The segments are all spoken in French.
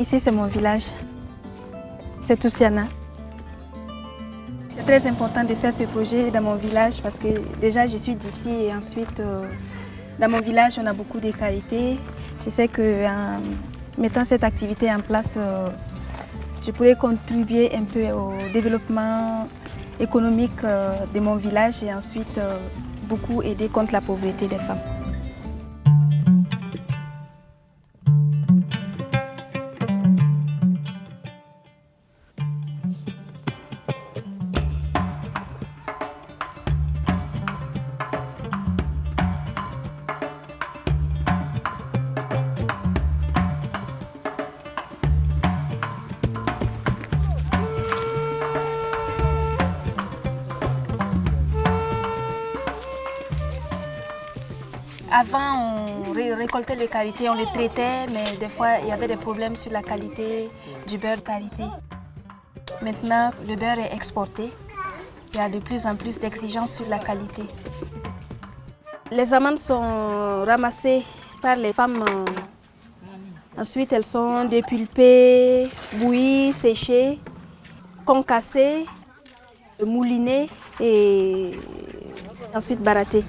Ici, c'est mon village. C'est Toussiana. C'est très important de faire ce projet dans mon village parce que déjà, je suis d'ici et ensuite, dans mon village, on a beaucoup de qualités. Je sais qu'en mettant cette activité en place, je pourrais contribuer un peu au développement économique de mon village et ensuite beaucoup aider contre la pauvreté des femmes. Avant, on récoltait les qualités, on les traitait, mais des fois, il y avait des problèmes sur la qualité du beurre de qualité. Maintenant, le beurre est exporté. Il y a de plus en plus d'exigences sur la qualité. Les amandes sont ramassées par les femmes. Ensuite, elles sont dépulpées, bouillies, séchées, concassées, moulinées et ensuite barattées.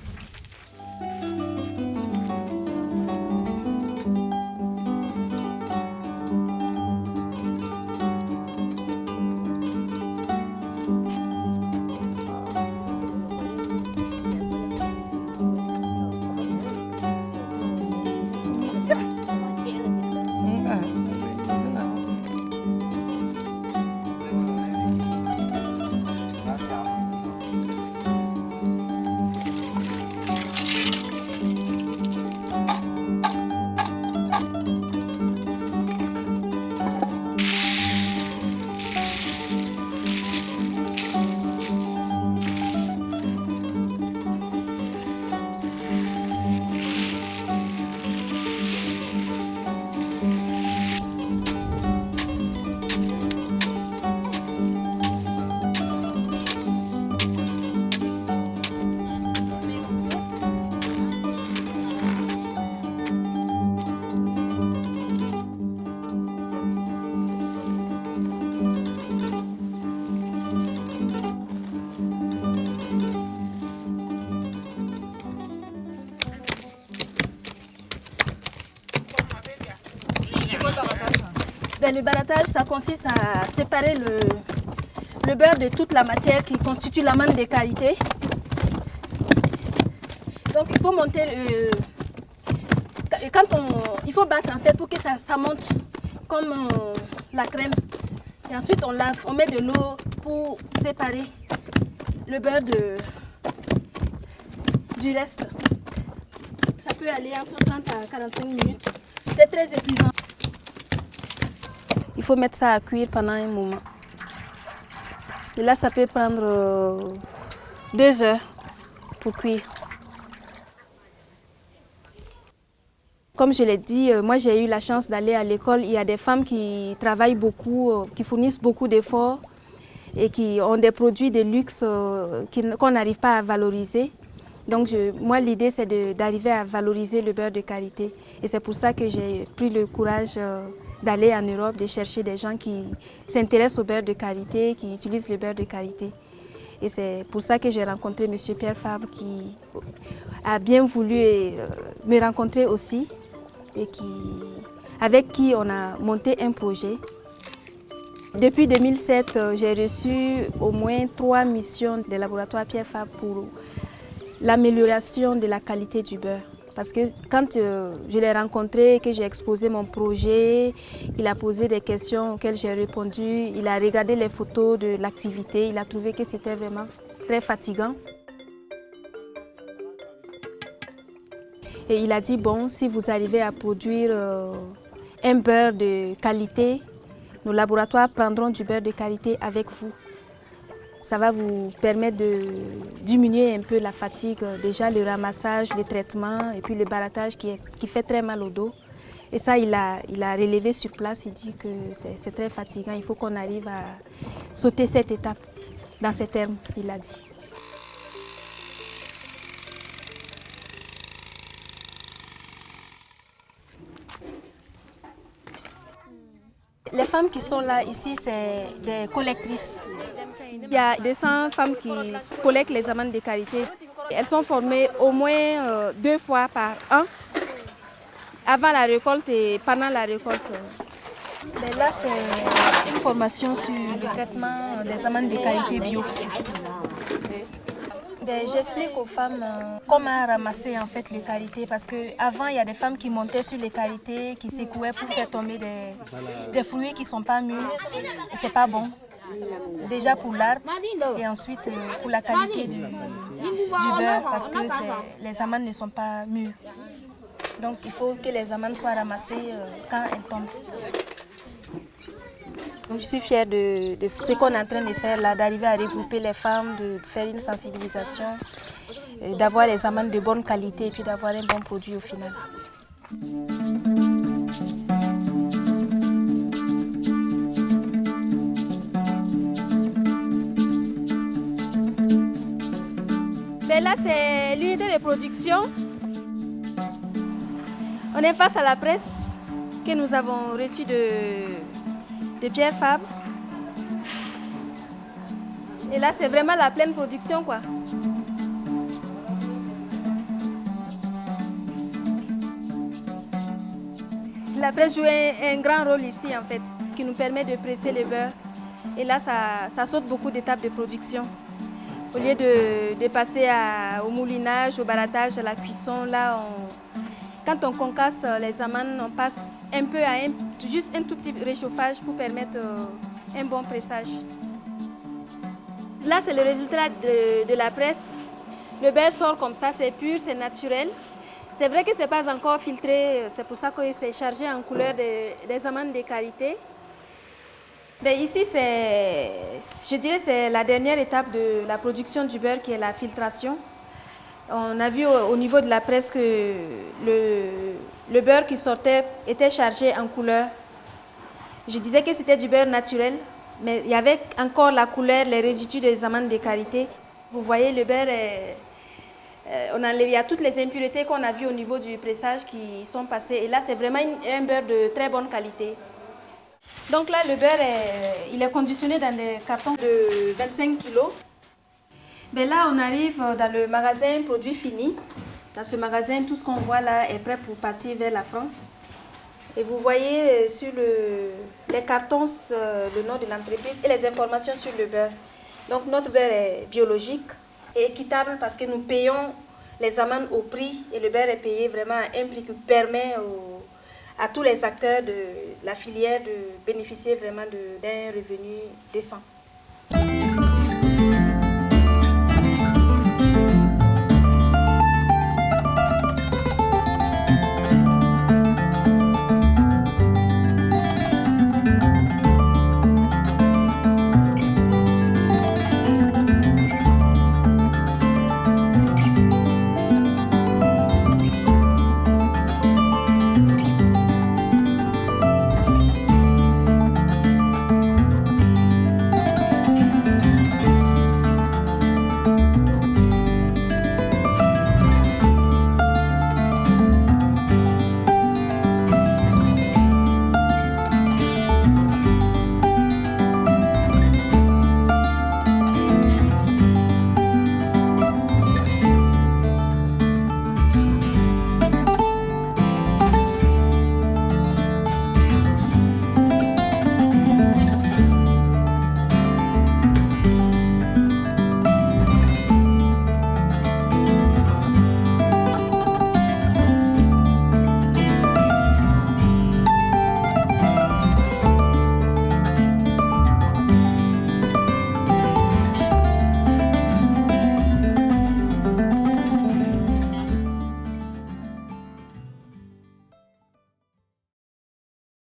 Le barattage, ça consiste à séparer le beurre de toute la matière qui constitue l'amande de qualité. Donc il faut monter il faut battre en fait pour que ça monte comme la crème. Et ensuite on lave, on met de l'eau pour séparer le beurre du reste. Ça peut aller entre 30 à 45 minutes. C'est très épuisant. Il faut mettre ça à cuire pendant un moment. Et là, ça peut prendre 2 heures pour cuire. Comme je l'ai dit, moi j'ai eu la chance d'aller à l'école. Il y a des femmes qui travaillent beaucoup, qui fournissent beaucoup d'efforts et qui ont des produits de luxe qu'on n'arrive pas à valoriser. Donc moi l'idée c'est d'arriver à valoriser le beurre de qualité. Et c'est pour ça que j'ai pris le courage d'aller en Europe, de chercher des gens qui s'intéressent au beurre de qualité, qui utilisent le beurre de qualité. Et c'est pour ça que j'ai rencontré M. Pierre Fabre qui a bien voulu me rencontrer aussi et avec qui on a monté un projet. Depuis 2007, j'ai reçu au moins 3 missions des laboratoires Pierre Fabre pour l'amélioration de la qualité du beurre. Parce que quand je l'ai rencontré, que j'ai exposé mon projet, il a posé des questions auxquelles j'ai répondu, il a regardé les photos de l'activité, il a trouvé que c'était vraiment très fatigant. Et il a dit, bon, si vous arrivez à produire un beurre de qualité, nos laboratoires prendront du beurre de qualité avec vous. Ça va vous permettre de diminuer un peu la fatigue, déjà le ramassage, le traitement et puis le barattage qui fait très mal au dos. Et ça, il a relevé sur place, il dit que c'est très fatigant, il faut qu'on arrive à sauter cette étape, dans ces termes, il a dit. Les femmes qui sont là ici, c'est des collectrices. Il y a 200 femmes qui collectent les amandes de qualité. Elles sont formées au moins 2 fois par an, avant la récolte et pendant la récolte. Mais là, c'est une formation sur le traitement des amandes de qualité bio. J'explique aux femmes comment ramasser en fait les qualités, parce qu'avant il y a des femmes qui montaient sur les qualités, qui secouaient pour faire tomber des fruits qui ne sont pas mûrs et c'est pas bon. Déjà pour l'arbre et ensuite pour la qualité du beurre, parce que les amandes ne sont pas mûres. Donc il faut que les amandes soient ramassées quand elles tombent. Donc, je suis fière de ce qu'on est en train de faire là, d'arriver à regrouper les femmes, de faire une sensibilisation, d'avoir les amandes de bonne qualité et puis d'avoir un bon produit au final. Mais là, c'est l'unité de production. On est face à la presse que nous avons reçue de Pierre Fabre. Et là, c'est vraiment la pleine production, quoi. La presse joue un grand rôle ici, en fait, qui nous permet de presser le beurre. Et là, ça saute beaucoup d'étapes de production. Au lieu de passer au moulinage, au barattage, à la cuisson, là, quand on concasse les amandes, on passe un peu à juste un tout petit réchauffage pour permettre un bon pressage. Là, c'est le résultat de la presse. Le beurre sort comme ça, c'est pur, c'est naturel. C'est vrai que ce n'est pas encore filtré, c'est pour ça que c'est chargé en couleur des amandes de qualité. Ben ici, je dirais c'est la dernière étape de la production du beurre qui est la filtration. On a vu au niveau de la presse que le beurre qui sortait était chargé en couleur. Je disais que c'était du beurre naturel, mais il y avait encore la couleur, les résidus des amandes de qualité. Vous voyez, le beurre, il y a toutes les impuretés qu'on a vues au niveau du pressage qui sont passées. Et là, c'est vraiment un beurre de très bonne qualité. Donc là, le beurre, il est conditionné dans des cartons de 25 kg. Mais là, on arrive dans le magasin produits finis. Dans ce magasin, tout ce qu'on voit là est prêt pour partir vers la France. Et vous voyez sur les cartons le nom de l'entreprise et les informations sur le beurre. Donc notre beurre est biologique et équitable parce que nous payons les amandes au prix et le beurre est payé vraiment à un prix qui permet à tous les acteurs de la filière de bénéficier vraiment d'un revenu décent.